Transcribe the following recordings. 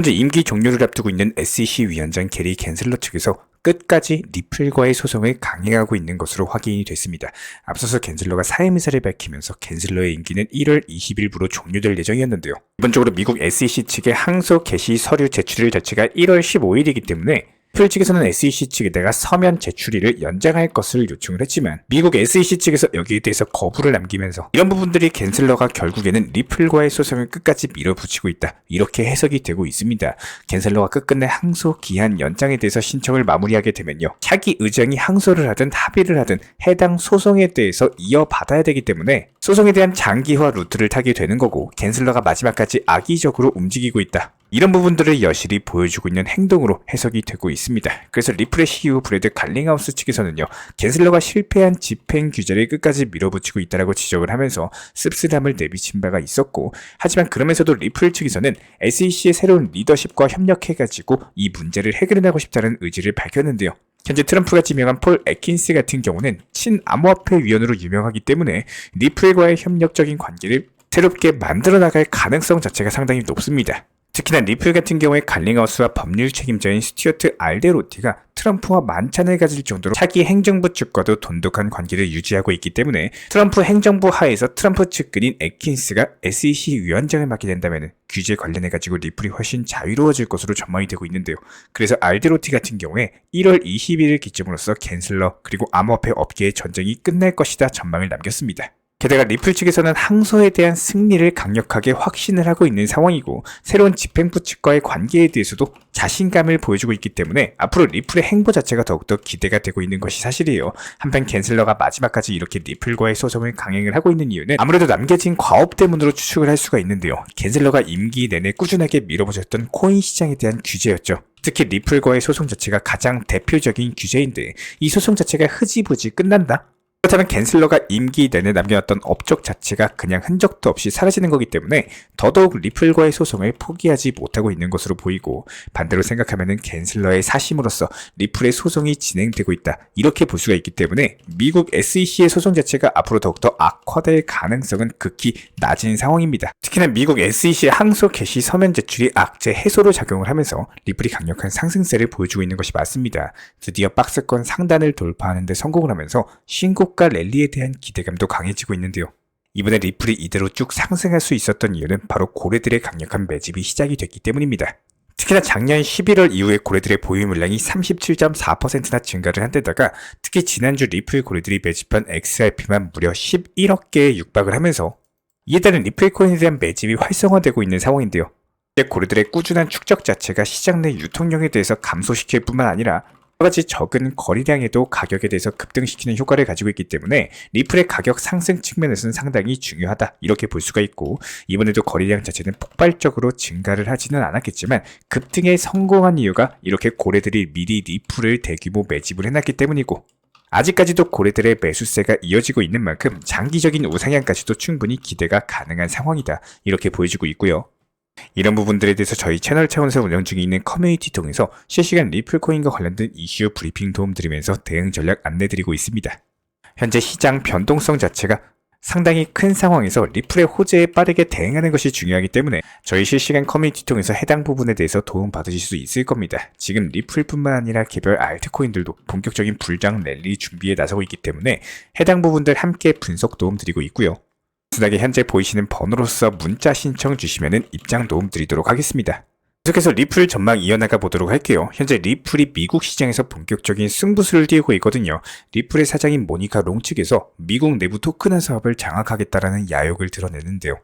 현재 임기 종료를 앞두고 있는 SEC 위원장 게리 겐슬러 측에서 끝까지 리플과의 소송을 강행하고 있는 것으로 확인이 됐습니다. 앞서서 겐슬러가 사임 의사를 밝히면서 겐슬러의 임기는 1월 20일부로 종료될 예정이었는데요. 기본적으로 미국 SEC 측의 항소 개시 서류 제출일 자체가 1월 15일이기 때문에 리플 측에서는 SEC 측에다가 서면 제출일을 연장할 것을 요청을 했지만 미국 SEC 측에서 여기에 대해서 거부를 남기면서 이런 부분들이 겐슬러가 결국에는 리플과의 소송을 끝까지 밀어붙이고 있다, 이렇게 해석이 되고 있습니다. 겐슬러가 끝끝내 항소 기한 연장에 대해서 신청을 마무리하게 되면요, 차기 의장이 항소를 하든 합의를 하든 해당 소송에 대해서 이어받아야 되기 때문에 소송에 대한 장기화 루트를 타게 되는 거고, 겐슬러가 마지막까지 악의적으로 움직이고 있다, 이런 부분들을 여실히 보여주고 있는 행동으로 해석이 되고 있습니다. 그래서 리플의 CEO 브래드 갈링하우스 측에서는요, 겐슬러가 실패한 집행 규제를 끝까지 밀어붙이고 있다라고 지적을 하면서 씁쓸함을 내비친 바가 있었고, 하지만 그러면서도 리플 측에서는 SEC의 새로운 리더십과 협력해가지고 이 문제를 해결해나가고 싶다는 의지를 밝혔는데요. 현재 트럼프가 지명한 폴 애킨스 같은 경우는 친암호화폐 위원으로 유명하기 때문에 리플과의 협력적인 관계를 새롭게 만들어 나갈 가능성 자체가 상당히 높습니다. 특히나 리플 같은 경우에 갈링하우스와 법률 책임자인 스튜어트 알데로티가 트럼프와 만찬을 가질 정도로 차기 행정부 측과도 돈독한 관계를 유지하고 있기 때문에 트럼프 행정부 하에서 트럼프 측근인 애킨스가 SEC 위원장을 맡게 된다면 규제 관련해가지고 리플이 훨씬 자유로워질 것으로 전망이 되고 있는데요. 그래서 알데로티 같은 경우에 1월 20일을 기점으로써 겐슬러 그리고 암호화폐 업계의 전쟁이 끝날 것이다 전망을 남겼습니다. 게다가 리플 측에서는 항소에 대한 승리를 강력하게 확신을 하고 있는 상황이고, 새로운 집행부 측과의 관계에 대해서도 자신감을 보여주고 있기 때문에 앞으로 리플의 행보 자체가 더욱더 기대가 되고 있는 것이 사실이에요. 한편 겐슬러가 마지막까지 이렇게 리플과의 소송을 강행을 하고 있는 이유는 아무래도 남겨진 과업 때문으로 추측을 할 수가 있는데요. 겐슬러가 임기 내내 꾸준하게 밀어붙였던 코인 시장에 대한 규제였죠. 특히 리플과의 소송 자체가 가장 대표적인 규제인데, 이 소송 자체가 흐지부지 끝난다? 그렇다면 겐슬러가 임기 내내 남겨놨던 업적 자체가 그냥 흔적도 없이 사라지는 거기 때문에 더더욱 리플과의 소송을 포기하지 못하고 있는 것으로 보이고, 반대로 생각하면 겐슬러의 사심으로써 리플의 소송이 진행되고 있다, 이렇게 볼 수가 있기 때문에 미국 SEC의 소송 자체가 앞으로 더욱더 악화될 가능성은 극히 낮은 상황입니다. 특히나 미국 SEC의 항소 개시 서면 제출이 악재 해소로 작용을 하면서 리플이 강력한 상승세를 보여주고 있는 것이 맞습니다. 드디어 박스권 상단을 돌파하는 데 성공을 하면서 신고가 랠리에 대한 기대감도 강해지고 있는데요. 이번에 리플이 이대로 쭉 상승할 수 있었던 이유는 바로 고래들의 강력한 매집이 시작이 됐기 때문입니다. 특히나 작년 11월 이후에 고래들의 보유 물량이 37.4%나 증가를 한 데다가 특히 지난주 리플 고래들이 매집한 XRP만 무려 11억 개에 육박을 하면서 이에 따른 리플 코인에 대한 매집이 활성화되고 있는 상황인데요. 고래들의 꾸준한 축적 자체가 시장 내 유통량에 대해서 감소시킬 뿐만 아니라 여러가지 적은 거래량에도 가격에 대해서 급등시키는 효과를 가지고 있기 때문에 리플의 가격 상승 측면에서는 상당히 중요하다, 이렇게 볼 수가 있고, 이번에도 거래량 자체는 폭발적으로 증가를 하지는 않았겠지만 급등에 성공한 이유가 이렇게 고래들이 미리 리플을 대규모 매집을 해놨기 때문이고, 아직까지도 고래들의 매수세가 이어지고 있는 만큼 장기적인 우상향까지도 충분히 기대가 가능한 상황이다, 이렇게 보여지고 있고요. 이런 부분들에 대해서 저희 채널 차원에서 운영 중에 있는 커뮤니티 통해서 실시간 리플코인과 관련된 이슈 브리핑 도움드리면서 대응 전략 안내드리고 있습니다. 현재 시장 변동성 자체가 상당히 큰 상황에서 리플의 호재에 빠르게 대응하는 것이 중요하기 때문에 저희 실시간 커뮤니티 통해서 해당 부분에 대해서 도움 받으실 수 있을 겁니다. 지금 리플뿐만 아니라 개별 알트코인들도 본격적인 불장 랠리 준비에 나서고 있기 때문에 해당 부분들 함께 분석 도움 드리고 있고요. 단순하게 현재 보이시는 번호로서 문자 신청 주시면 입장 도움 드리도록 하겠습니다. 계속해서 리플 전망 이어나가 보도록 할게요. 현재 리플이 미국 시장에서 본격적인 승부수를 띄우고 있거든요. 리플의 사장인 모니카 롱 측에서 미국 내부 토큰화 사업을 장악하겠다라는 야욕을 드러내는데요.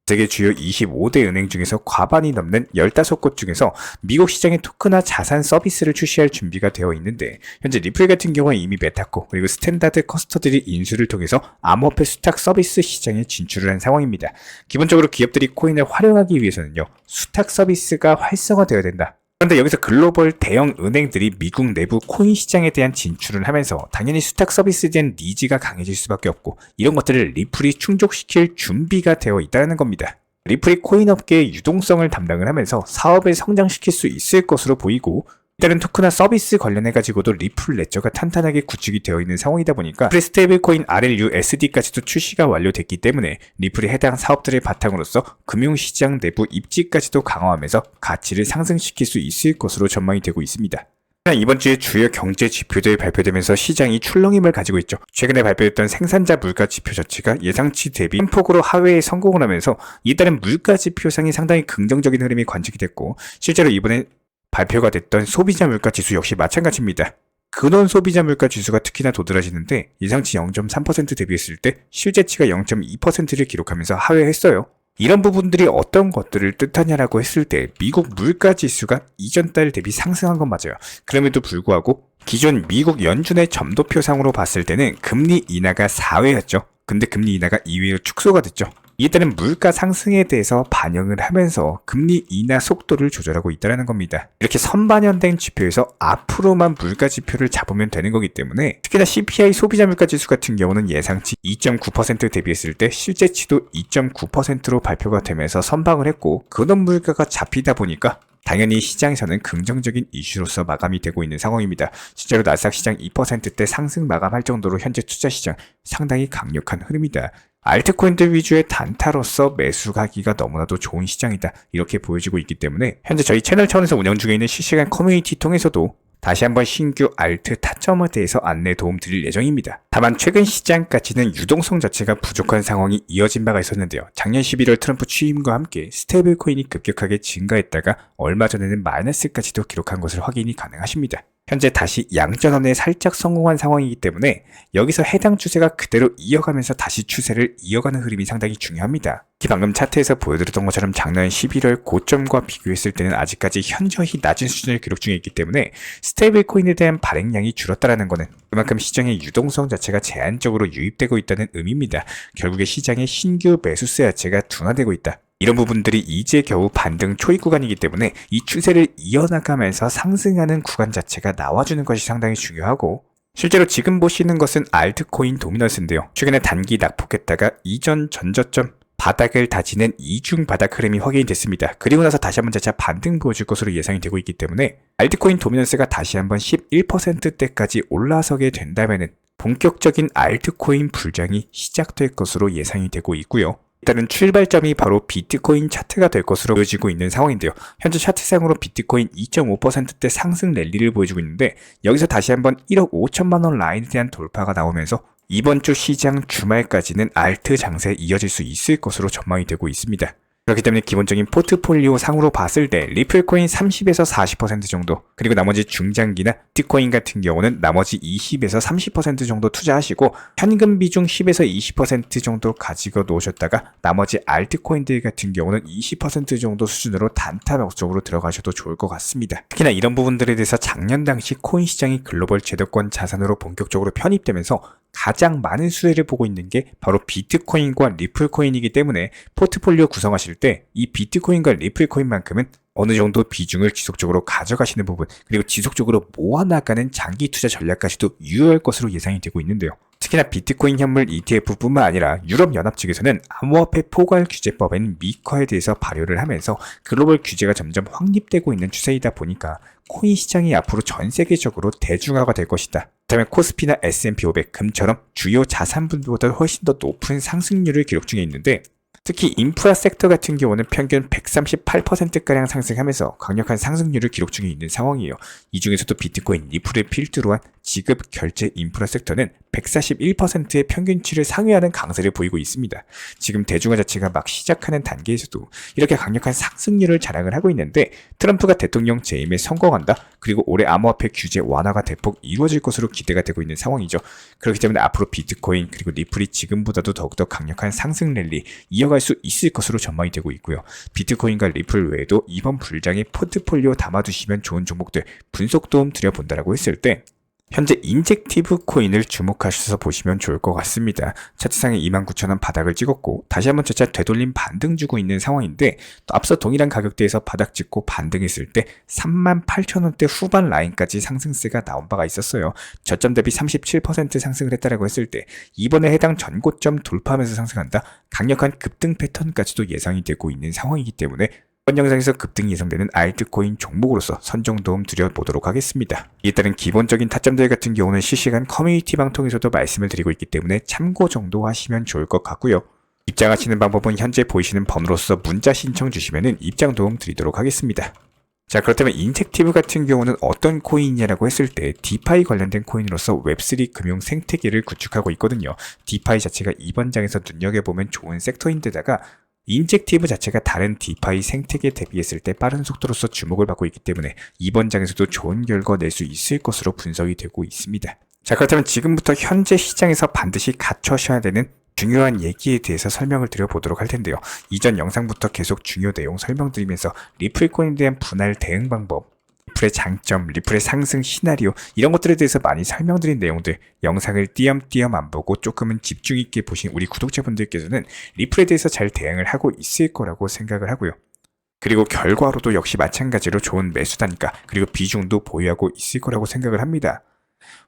세계 주요 25대 은행 중에서 과반이 넘는 15곳 중에서 미국 시장의 토큰화 자산 서비스를 출시할 준비가 되어 있는데, 현재 리플 같은 경우는 이미 메타코 그리고 스탠다드 커스터들이 인수를 통해서 암호화폐 수탁 서비스 시장에 진출을 한 상황입니다. 기본적으로 기업들이 코인을 활용하기 위해서는요, 수탁 서비스가 활성화되어야 된다. 그런데 여기서 글로벌 대형 은행들이 미국 내부 코인 시장에 대한 진출을 하면서 당연히 수탁 서비스에 대한 니즈가 강해질 수밖에 없고, 이런 것들을 리플이 충족시킬 준비가 되어 있다는 겁니다. 리플이 코인 업계의 유동성을 담당을 하면서 사업을 성장시킬 수 있을 것으로 보이고, 다른 토크나 서비스 관련해가지고도 리플 레저가 탄탄하게 구축이 되어 있는 상황이다 보니까 리플의 스테이블코인 RLUSD까지도 출시가 완료됐기 때문에 리플이 해당 사업들을 바탕으로서 금융시장 내부 입지까지도 강화하면서 가치를 상승시킬 수 있을 것으로 전망이 되고 있습니다. 이번 주에 주요 경제 지표들이 발표되면서 시장이 출렁임을 가지고 있죠. 최근에 발표했던 생산자 물가 지표 자체가 예상치 대비 큰 폭으로 하회에 성공을 하면서 이따른 물가 지표상이 상당히 긍정적인 흐름이 관측이 됐고, 실제로 이번에 발표가 됐던 소비자 물가 지수 역시 마찬가지입니다. 근원 소비자 물가 지수가 특히나 도드라지는데 예상치 0.3% 대비했을 때 실제치가 0.2%를 기록하면서 하회했어요. 이런 부분들이 어떤 것들을 뜻하냐라고 했을 때 미국 물가 지수가 이전 달 대비 상승한 건 맞아요. 그럼에도 불구하고 기존 미국 연준의 점도표상으로 봤을 때는 금리 인하가 4회였죠. 근데 금리 인하가 2회로 축소가 됐죠. 이에 따른 물가 상승에 대해서 반영을 하면서 금리 인하 속도를 조절하고 있다는 겁니다. 이렇게 선반영된 지표에서 앞으로만 물가 지표를 잡으면 되는 거기 때문에 특히나 CPI 소비자 물가 지수 같은 경우는 예상치 2.9% 대비했을 때 실제치도 2.9%로 발표가 되면서 선방을 했고, 근원 물가가 잡히다 보니까 당연히 시장에서는 긍정적인 이슈로서 마감이 되고 있는 상황입니다. 실제로 나스닥 시장 2%대 상승 마감할 정도로 현재 투자 시장 상당히 강력한 흐름이다. 알트코인들 위주의 단타로서 매수하기가 너무나도 좋은 시장이다, 이렇게 보여지고 있기 때문에 현재 저희 채널 차원에서 운영 중에 있는 실시간 커뮤니티 통해서도 다시 한번 신규 알트 타점에 대해서 안내 도움 드릴 예정입니다. 다만 최근 시장까지는 유동성 자체가 부족한 상황이 이어진 바가 있었는데요. 작년 11월 트럼프 취임과 함께 스테이블 코인이 급격하게 증가했다가 얼마 전에는 마이너스까지도 기록한 것을 확인이 가능하십니다. 현재 다시 양전환에 살짝 성공한 상황이기 때문에 여기서 해당 추세가 그대로 이어가면서 다시 추세를 이어가는 흐름이 상당히 중요합니다. 특히 방금 차트에서 보여드렸던 것처럼 작년 11월 고점과 비교했을 때는 아직까지 현저히 낮은 수준을 기록 중에 있기 때문에 스테이블 코인에 대한 발행량이 줄었다는 것은 그만큼 시장의 유동성 자체가 제한적으로 유입되고 있다는 의미입니다. 결국에 시장의 신규 매수세 자체가 둔화되고 있다. 이런 부분들이 이제 겨우 반등 초입 구간이기 때문에 이 추세를 이어나가면서 상승하는 구간 자체가 나와주는 것이 상당히 중요하고, 실제로 지금 보시는 것은 알트코인 도미넌스인데요. 최근에 단기 낙폭했다가 이전 전저점 바닥을 다지는 이중 바닥 흐름이 확인이 됐습니다. 그리고 나서 다시 한번 재차 반등 보여줄 것으로 예상이 되고 있기 때문에 알트코인 도미넌스가 다시 한번 11%대까지 올라서게 된다면 본격적인 알트코인 불장이 시작될 것으로 예상이 되고 있고요. 일단은 출발점이 바로 비트코인 차트가 될 것으로 보여지고 있는 상황인데요. 현재 차트상으로 비트코인 2.5%대 상승 랠리를 보여주고 있는데, 여기서 다시 한번 1억 5천만 원 라인에 대한 돌파가 나오면서 이번 주 시장 주말까지는 알트 장세 이어질 수 있을 것으로 전망이 되고 있습니다. 그렇기 때문에 기본적인 포트폴리오 상으로 봤을 때 리플코인 30에서 40% 정도, 그리고 나머지 중장기나 비트코인 같은 경우는 나머지 20에서 30% 정도 투자하시고 현금 비중 10에서 20% 정도 가지고 놓으셨다가 나머지 알트코인들 같은 경우는 20% 정도 수준으로 단타 목적으로 들어가셔도 좋을 것 같습니다. 특히나 이런 부분들에 대해서 작년 당시 코인 시장이 글로벌 제도권 자산으로 본격적으로 편입되면서 가장 많은 수혜를 보고 있는 게 바로 비트코인과 리플코인이기 때문에 포트폴리오 구성하실 때 이 비트코인과 리플코인만큼은 어느 정도 비중을 지속적으로 가져가시는 부분, 그리고 지속적으로 모아나가는 장기 투자 전략까지도 유효할 것으로 예상이 되고 있는데요. 특히나 비트코인 현물 ETF뿐만 아니라 유럽연합 측에서는 암호화폐 포괄 규제법인 미카에 대해서 발효를 하면서 글로벌 규제가 점점 확립되고 있는 추세이다 보니까 코인 시장이 앞으로 전 세계적으로 대중화가 될 것이다. 그렇다면 코스피나 S&P 500, 금처럼 주요 자산분들보다 훨씬 더 높은 상승률을 기록 중에 있는데, 특히 인프라 섹터 같은 경우는 평균 138%가량 상승하면서 강력한 상승률을 기록 중에 있는 상황이에요. 이 중에서도 비트코인, 리플을 필두로 한 지급 결제 인프라 섹터는 141%의 평균치를 상회하는 강세를 보이고 있습니다. 지금 대중화 자체가 막 시작하는 단계에서도 이렇게 강력한 상승률을 자랑을 하고 있는데, 트럼프가 대통령 재임에 성공한다, 그리고 올해 암호화폐 규제 완화가 대폭 이루어질 것으로 기대가 되고 있는 상황이죠. 그렇기 때문에 앞으로 비트코인 그리고 리플이 지금보다도 더욱더 강력한 상승 랠리 이어갈 수 있을 것으로 전망이 되고 있고요. 비트코인과 리플 외에도 이번 불장에 포트폴리오 담아두시면 좋은 종목들 분석 도움 드려본다라고 했을 때 현재 인젝티브 코인을 주목하셔서 보시면 좋을 것 같습니다. 차트상에 29,000원 바닥을 찍었고 다시 한번 재차 되돌림 반등 주고 있는 상황인데, 또 앞서 동일한 가격대에서 바닥 찍고 반등했을 때 38,000원대 후반 라인까지 상승세가 나온 바가 있었어요. 저점 대비 37% 상승을 했다라고 했을 때 이번에 해당 전고점 돌파하면서 상승한다, 강력한 급등 패턴까지도 예상이 되고 있는 상황이기 때문에 이번 영상에서 급등이 예상되는 알트코인 종목으로서 선정 도움 드려보도록 하겠습니다. 이에 따른 기본적인 타점들 같은 경우는 실시간 커뮤니티 방통에서도 말씀을 드리고 있기 때문에 참고 정도 하시면 좋을 것 같고요. 입장하시는 방법은 현재 보이시는 번호로서 문자 신청 주시면 입장 도움 드리도록 하겠습니다. 자, 그렇다면 인젝티브 같은 경우는 어떤 코인이냐라고 했을 때 디파이 관련된 코인으로서 웹3 금융 생태계를 구축하고 있거든요. 디파이 자체가 이번 장에서 눈여겨보면 좋은 섹터인데다가 인젝티브 자체가 다른 디파이 생태계 대비했을 때 빠른 속도로서 주목을 받고 있기 때문에 이번 장에서도 좋은 결과 낼 수 있을 것으로 분석이 되고 있습니다. 자, 그렇다면 지금부터 현재 시장에서 반드시 갖춰셔야 되는 중요한 얘기에 대해서 설명을 드려보도록 할 텐데요. 이전 영상부터 계속 중요 내용 설명드리면서 리플 코인에 대한 분할 대응 방법, 리플의 장점, 리플의 상승 시나리오 이런 것들에 대해서 많이 설명드린 내용들 영상을 띄엄띄엄 안 보고 조금은 집중 있게 보신 우리 구독자분들께서는 리플에 대해서 잘 대응을 하고 있을 거라고 생각을 하고요. 그리고 결과로도 역시 마찬가지로 좋은 매수 단가 그리고 비중도 보유하고 있을 거라고 생각을 합니다.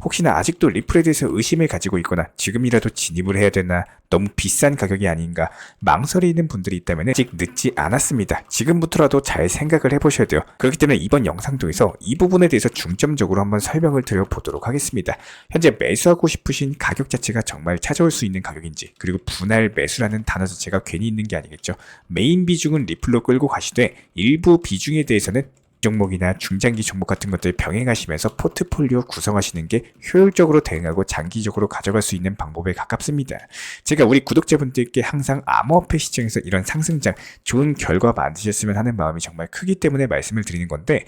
혹시나 아직도 리플에 대해서 의심을 가지고 있거나 지금이라도 진입을 해야 되나 너무 비싼 가격이 아닌가 망설이는 분들이 있다면 아직 늦지 않았습니다. 지금부터라도 잘 생각을 해보셔야 돼요. 그렇기 때문에 이번 영상 통해서 이 부분에 대해서 중점적으로 한번 설명을 드려보도록 하겠습니다. 현재 매수하고 싶으신 가격 자체가 정말 찾아올 수 있는 가격인지 그리고 분할 매수라는 단어 자체가 괜히 있는 게 아니겠죠. 메인 비중은 리플로 끌고 가시되 일부 비중에 대해서는 종목이나 중장기 종목 같은 것들 병행하시면서 포트폴리오 구성하시는 게 효율적으로 대응하고 장기적으로 가져갈 수 있는 방법에 가깝습니다. 제가 우리 구독자분들께 항상 암호화폐 시장에서 이런 상승장 좋은 결과 만드셨으면 하는 마음이 정말 크기 때문에 말씀을 드리는 건데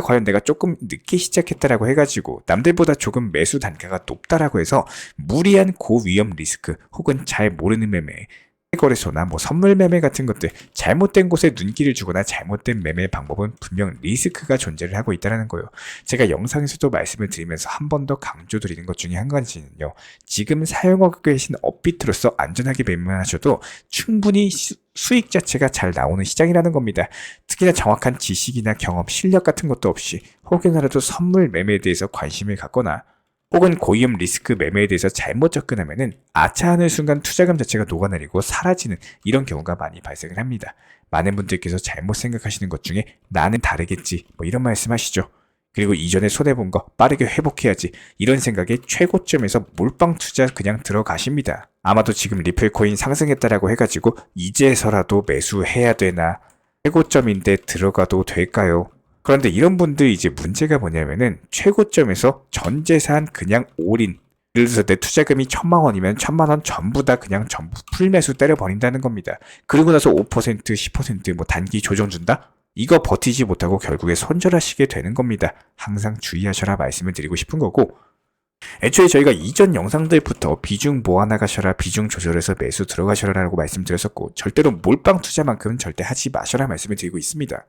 과연 내가 조금 늦게 시작했다라고 해가지고 남들보다 조금 매수 단가가 높다라고 해서 무리한 고위험 리스크 혹은 잘 모르는 매매 거래소나 선물 매매 같은 것들 잘못된 곳에 눈길을 주거나 잘못된 매매 방법은 분명 리스크가 존재를 하고 있다는 거예요. 제가 영상에서도 말씀을 드리면서 한 번 더 강조드리는 것 중에 한 가지는요. 지금 사용하고 계신 업비트로서 안전하게 매매하셔도 충분히 수익 자체가 잘 나오는 시장이라는 겁니다. 특히나 정확한 지식이나 경험, 실력 같은 것도 없이 혹여나라도 선물 매매에 대해서 관심을 갖거나 혹은 고위험 리스크 매매에 대해서 잘못 접근하면은 아차하는 순간 투자금 자체가 녹아내리고 사라지는 이런 경우가 많이 발생을 합니다. 많은 분들께서 잘못 생각하시는 것 중에 나는 다르겠지 이런 말씀 하시죠. 그리고 이전에 손해본 거 빠르게 회복해야지 이런 생각에 최고점에서 몰빵 투자 그냥 들어가십니다. 아마도 지금 리플 코인 상승했다라고 해가지고 이제서라도 매수해야 되나 최고점인데 들어가도 될까요? 그런데 이런 분들 이제 문제가 뭐냐면은 최고점에서 전 재산 그냥 올인 예를 들어서 내 투자금이 1,000만 원이면 1,000만 원 전부 다 그냥 전부 풀매수 때려버린다는 겁니다. 그러고 나서 5% 10% 단기 조정 준다? 이거 버티지 못하고 결국에 손절하시게 되는 겁니다. 항상 주의하셔라 말씀을 드리고 싶은 거고 애초에 저희가 이전 영상들부터 비중 모아나가셔라 비중 조절해서 매수 들어가셔라 라고 말씀드렸었고 절대로 몰빵 투자만큼은 절대 하지 마셔라 말씀을 드리고 있습니다.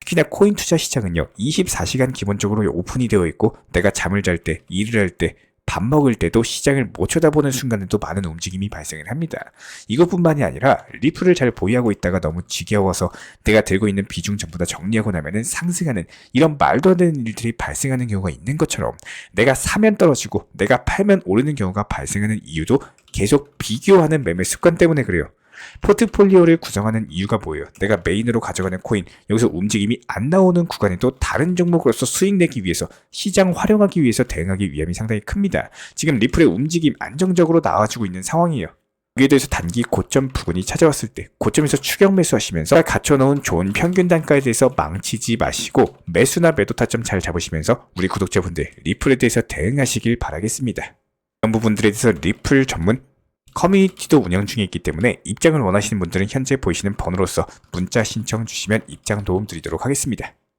특히나 코인 투자 시장은요 24시간 기본적으로 오픈이 되어 있고 내가 잠을 잘 때, 일을 할 때, 밥 먹을 때도 시장을 못 쳐다보는 순간에도 많은 움직임이 발생을 합니다. 이것뿐만이 아니라 리플을 잘 보유하고 있다가 너무 지겨워서 내가 들고 있는 비중 전부 다 정리하고 나면은 상승하는 이런 말도 안 되는 일들이 발생하는 경우가 있는 것처럼 내가 사면 떨어지고 내가 팔면 오르는 경우가 발생하는 이유도 계속 비교하는 매매 습관 때문에 그래요. 포트폴리오를 구성하는 이유가 뭐예요? 내가 메인으로 가져가는 코인, 여기서 움직임이 안 나오는 구간에도 다른 종목으로서 수익 내기 위해서 시장 활용하기 위해서 대응하기 위함이 상당히 큽니다. 지금 리플의 움직임 안정적으로 나와주고 있는 상황이에요. 여기에 대해서 단기 고점 부근이 찾아왔을 때 고점에서 추격 매수하시면서 갖춰놓은 좋은 평균 단가에 대해서 망치지 마시고 매수나 매도 타점 잘 잡으시면서 우리 구독자분들 리플에 대해서 대응하시길 바라겠습니다. 이런 부분들에 대해서 리플 전문 커뮤니티도 운영 중에 있기 때문에 입장을 원하시는 분들은 현재 보이시는 번호로서 문자 신청 주시면 입장 도움 드리도록 하겠습니다.